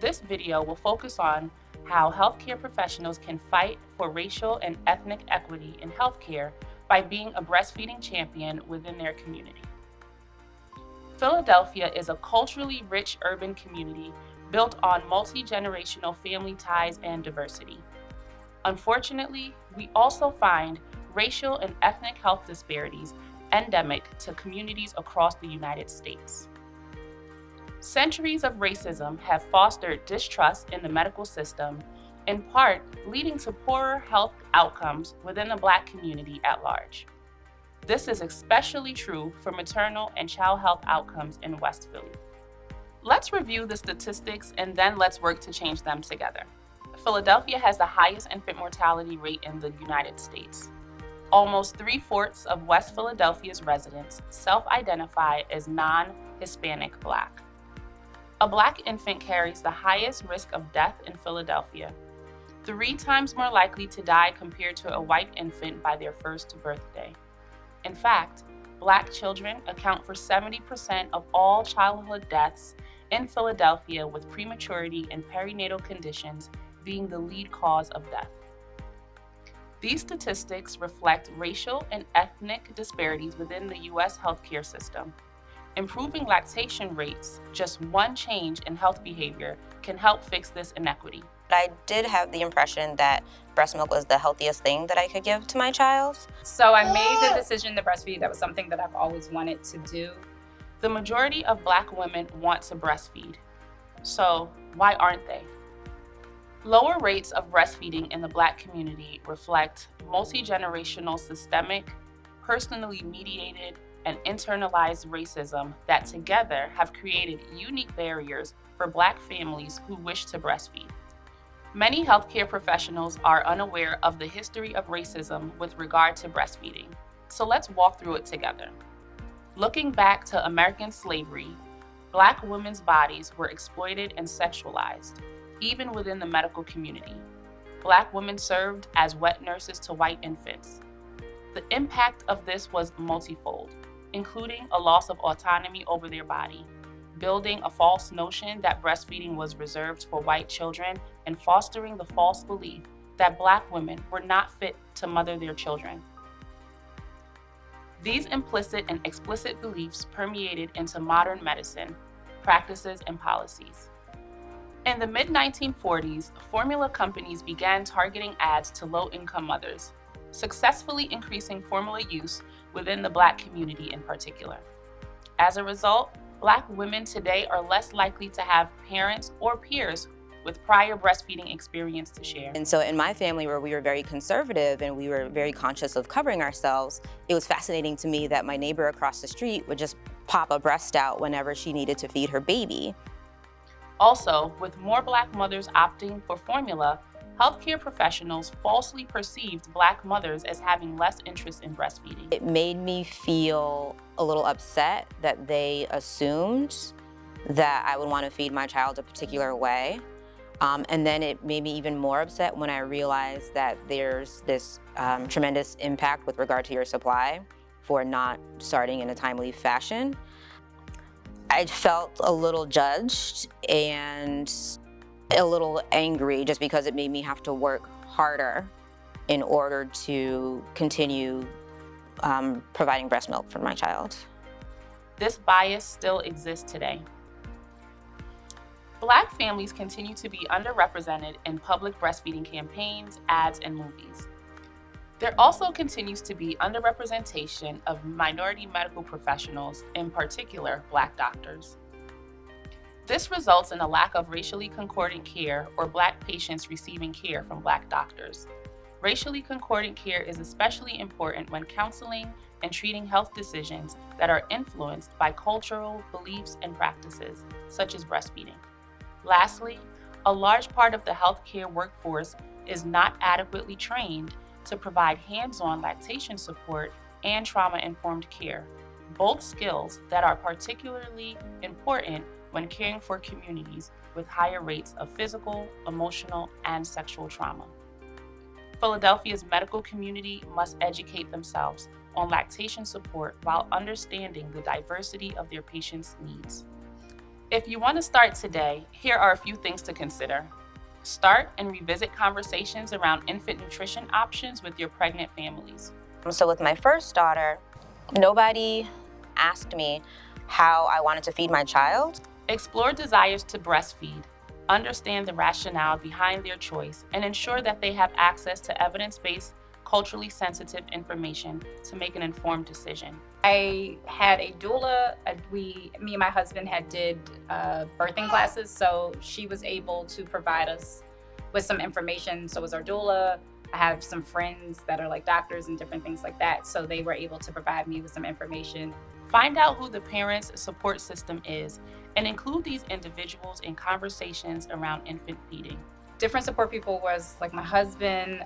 This video will focus on how healthcare professionals can fight for racial and ethnic equity in healthcare by being a breastfeeding champion within their community. Philadelphia is a culturally rich urban community built on multi-generational family ties and diversity. Unfortunately, we also find racial and ethnic health disparities endemic to communities across the United States. Centuries of racism have fostered distrust in the medical system, in part leading to poorer health outcomes within the Black community at large. This is especially true for maternal and child health outcomes in West Philly. Let's review the statistics and then let's work to change them together. Philadelphia has the highest infant mortality rate in the United States. Almost 3/4 of West Philadelphia's residents self-identify as non-Hispanic Black. A Black infant carries the highest risk of death in Philadelphia, 3 times more likely to die compared to a white infant by their first birthday. In fact, Black children account for 70% of all childhood deaths in Philadelphia, with prematurity and perinatal conditions being the lead cause of death. These statistics reflect racial and ethnic disparities within the U.S. healthcare system. Improving lactation rates, just one change in health behavior, can help fix this inequity. I did have the impression that breast milk was the healthiest thing that I could give to my child. So I made the decision to breastfeed. That was something that I've always wanted to do. The majority of Black women want to breastfeed. So why aren't they? Lower rates of breastfeeding in the Black community reflect multi-generational, systemic, personally mediated, and internalized racism that together have created unique barriers for Black families who wish to breastfeed. Many healthcare professionals are unaware of the history of racism with regard to breastfeeding, so let's walk through it together. Looking back to American slavery, Black women's bodies were exploited and sexualized, even within the medical community. Black women served as wet nurses to white infants. The impact of this was multifold, including a loss of autonomy over their body, building a false notion that breastfeeding was reserved for white children, and fostering the false belief that Black women were not fit to mother their children. These implicit and explicit beliefs permeated into modern medicine, practices, and policies. In the mid-1940s, formula companies began targeting ads to low-income mothers, successfully increasing formula use within the Black community in particular. As a result, Black women today are less likely to have parents or peers with prior breastfeeding experience to share. And so in my family, where we were very conservative and we were very conscious of covering ourselves, it was fascinating to me that my neighbor across the street would just pop a breast out whenever she needed to feed her baby. Also, with more Black mothers opting for formula, healthcare professionals falsely perceived Black mothers as having less interest in breastfeeding. It made me feel a little upset that they assumed that I would want to feed my child a particular way. And then it made me even more upset when I realized that there's this tremendous impact with regard to your supply for not starting in a timely fashion. I felt a little judged and a little angry just because it made me have to work harder in order to continue providing breast milk for my child. This bias still exists today. Black families continue to be underrepresented in public breastfeeding campaigns, ads, and movies. There also continues to be underrepresentation of minority medical professionals, in particular Black doctors. This results in a lack of racially concordant care or Black patients receiving care from Black doctors. Racially concordant care is especially important when counseling and treating health decisions that are influenced by cultural beliefs and practices, such as breastfeeding. Lastly, a large part of the healthcare workforce is not adequately trained to provide hands-on lactation support and trauma-informed care, both skills that are particularly important when caring for communities with higher rates of physical, emotional, and sexual trauma. Philadelphia's medical community must educate themselves on lactation support while understanding the diversity of their patients' needs. If you want to start today, here are a few things to consider. Start and revisit conversations around infant nutrition options with your pregnant families. So with my first daughter, nobody asked me how I wanted to feed my child. Explore desires to breastfeed, understand the rationale behind their choice, and ensure that they have access to evidence-based, culturally sensitive information to make an informed decision. I had a doula. Me and my husband did birthing classes, so she was able to provide us with some information. So was our doula. I have some friends that are like doctors and different things like that, so they were able to provide me with some information. Find out who the parent's support system is and include these individuals in conversations around infant feeding. Different support people was like my husband,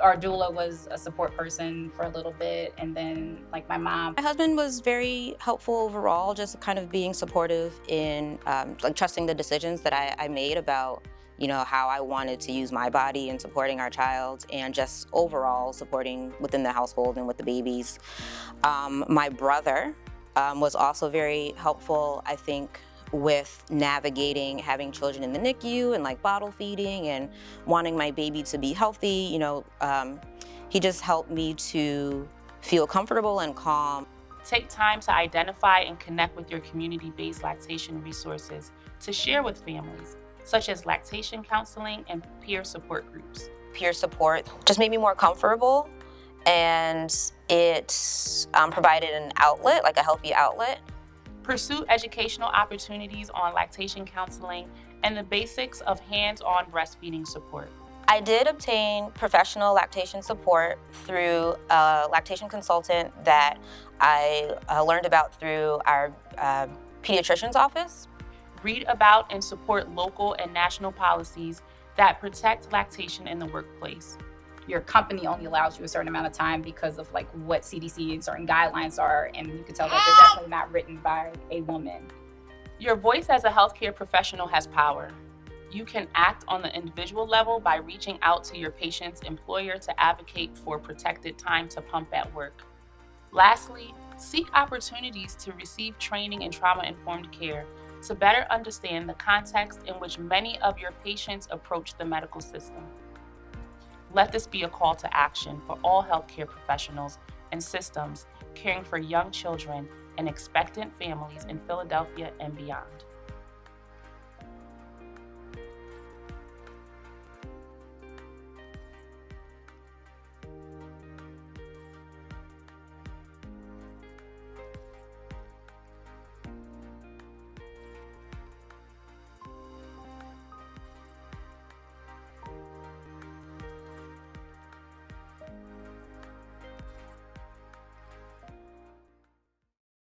our doula was a support person for a little bit, and then like my mom. My husband was very helpful overall, just kind of being supportive in like trusting the decisions that I made about, you know, how I wanted to use my body in supporting our child, and just overall supporting within the household and with the babies. My brother was also very helpful, I think, with navigating having children in the NICU and like bottle feeding and wanting my baby to be healthy. You know, he just helped me to feel comfortable and calm. Take time to identify and connect with your community-based lactation resources to share with families, such as lactation counseling and peer support groups. Peer support just made me more comfortable, and it provided an outlet, like a healthy outlet. Pursue educational opportunities on lactation counseling and the basics of hands-on breastfeeding support. I did obtain professional lactation support through a lactation consultant that I learned about through our pediatrician's office. Read about and support local and national policies that protect lactation in the workplace. Your company only allows you a certain amount of time because of like what CDC and certain guidelines are, and you can tell that they're definitely not written by a woman. Your voice as a healthcare professional has power. You can act on the individual level by reaching out to your patient's employer to advocate for protected time to pump at work. Lastly, seek opportunities to receive training in trauma-informed care to better understand the context in which many of your patients approach the medical system. Let this be a call to action for all healthcare professionals and systems caring for young children and expectant families in Philadelphia and beyond.